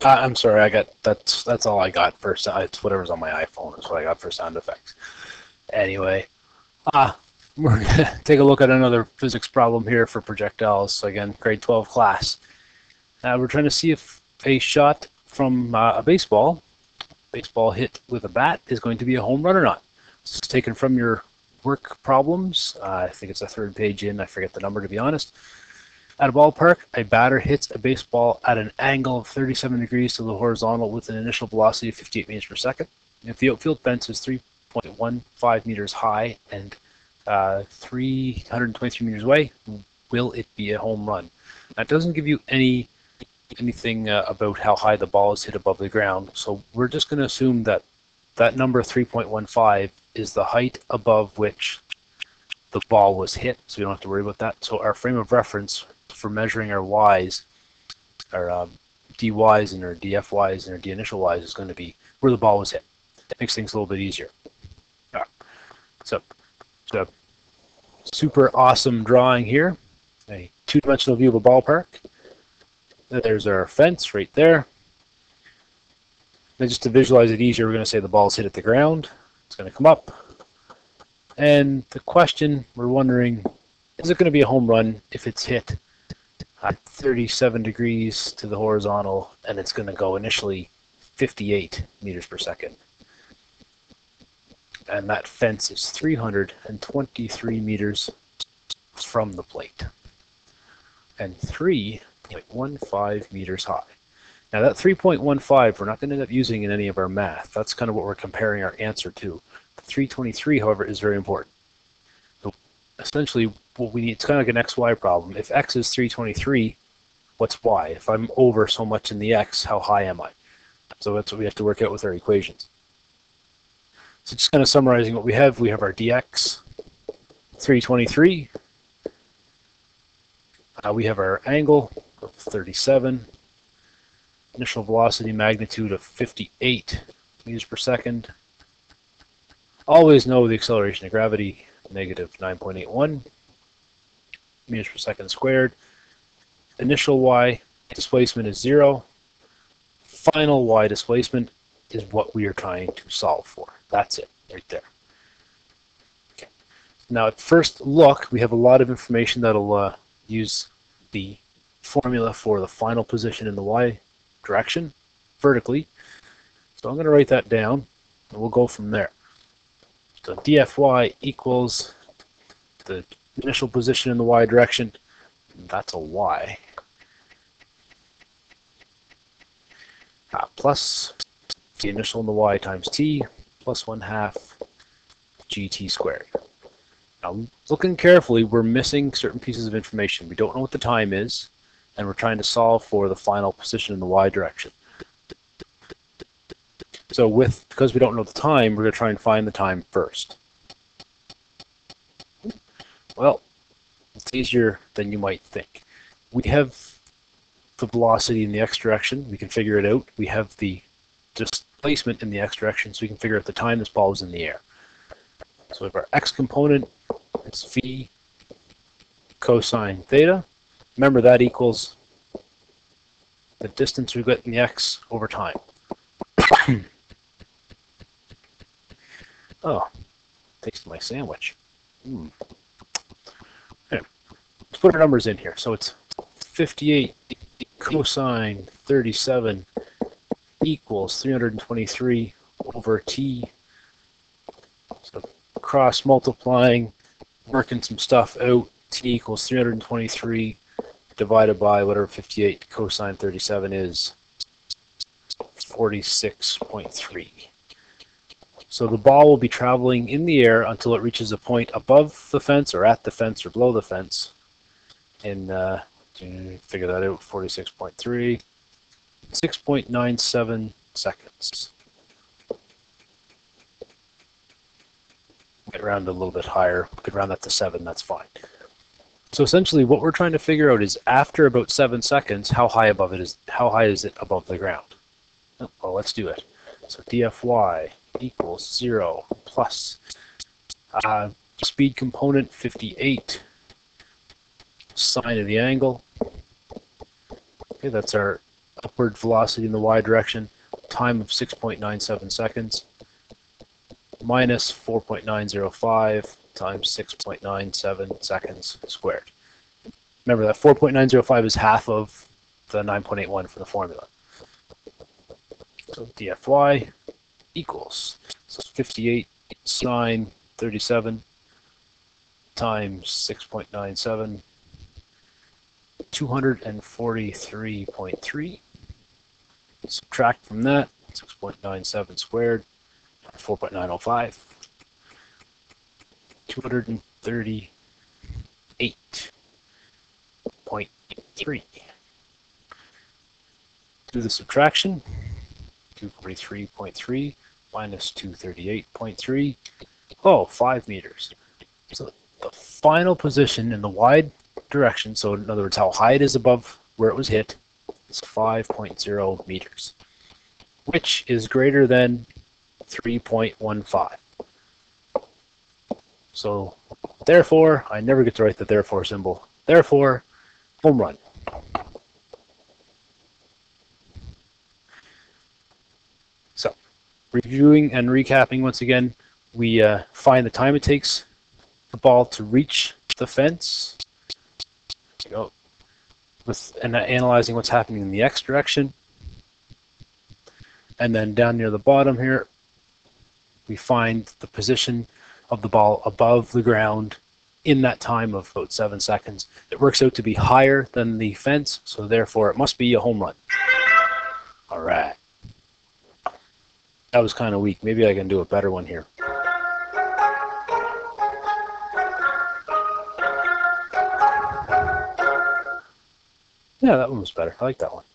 I'm sorry, that's all I got for it's whatever's on my iPhone is what I got for sound effects. Anyway, we're gonna take a look at another physics problem here for projectiles. So again, grade 12 class. We're trying to see if a shot from a baseball hit with a bat is going to be a home run or not. This is taken from your work problems. I think it's the third page in. I forget the number, to be honest. At a ballpark, a batter hits a baseball at an angle of 37 degrees to the horizontal with an initial velocity of 58 meters per second. If the outfield fence is 3.15 meters high and 323 meters away, will it be a home run? That doesn't give you anything about how high the ball is hit above the ground, so we're just going to assume that that number 3.15 is the height above which the ball was hit, so we don't have to worry about that. So our frame of reference for measuring our y's, our dy's and our dfy's and our d initial y's is going to be where the ball was hit. That makes things a little bit easier. All right. So it's a super awesome drawing here, a two-dimensional view of a ballpark. There's our fence right there. Then just to visualize it easier, we're going to say the ball's hit at the ground. It's going to come up. And the question we're wondering, is it going to be a home run if it's hit at 37 degrees to the horizontal and it's going to go initially 58 meters per second? And that fence is 323 meters from the plate and 3.15 meters high. Now that 3.15 we're not going to end up using in any of our math. That's kind of what we're comparing our answer to. The 323, however, is very important. So essentially what we need, it's kind of like an XY problem. If X is 323, what's Y? If I'm over so much in the X, how high am I? So that's what we have to work out with our equations. So just kind of summarizing what we have our dx, 323. We have our angle of 37, initial velocity magnitude of 58 meters per second. Always know the acceleration of gravity, negative 9.81 meters per second squared. Initial y displacement is 0. Final y displacement is what we are trying to solve for. That's it, right there. Okay. Now at first look, we have a lot of information that'll use the formula for the final position in the y direction, vertically. So I'm going to write that down, and we'll go from there. So dfy equals the initial position in the y direction. That's a y. Plus the initial in the y times t plus 1/2 gt squared. Now, looking carefully, we're missing certain pieces of information. We don't know what the time is, and we're trying to solve for the final position in the y direction. So because we don't know the time, we're going to try and find the time first. Well, it's easier than you might think. We have the velocity in the x direction. We can figure it out. We have the displacement in the x direction, so we can figure out the time this ball is in the air. So we have our x component, it's v cosine theta. Remember, that equals the distance we've got in the x over time. Oh, tasted my sandwich. Okay. Let's put our numbers in here. So it's 58 cosine 37 equals 323 over t. So cross multiplying, working some stuff out, t equals 323 divided by whatever 58 cosine 37 is, 46.3. So the ball will be traveling in the air until it reaches a point above the fence or at the fence or below the fence. And figure that out, 46.3, 6.97 seconds. Get round a little bit higher. We could round that to 7, that's fine. So essentially what we're trying to figure out is after about 7 seconds, how high is it above the ground? Well, let's do it. So dfy equals 0 plus speed component 58 sine of the angle. Okay, that's our upward velocity in the y direction, time of 6.97 seconds, minus 4.905 times 6.97 seconds squared. Remember that 4.905 is half of the 9.81 for the formula. So dFy equals, so 58 sine 37 times 6.97, 243.3. Subtract from that, 6.97 squared, 4.905, 238.3. Do the subtraction, 243.3 minus 238.3, oh, 5 meters. So the final position in the y direction, so in other words, how high it is above where it was hit, is 5.0 meters, which is greater than 3.15. So therefore, I never get to write the therefore symbol. Therefore, home run. So reviewing and recapping once again, we find the time it takes the ball to reach the fence. Go with and analyzing what's happening in the x direction. And then down near the bottom here, we find the position of the ball above the ground in that time of about 7 seconds. It works out to be higher than the fence, so therefore it must be a home run. All right. That was kind of weak. Maybe I can do a better one here. Yeah, that one was better. I like that one.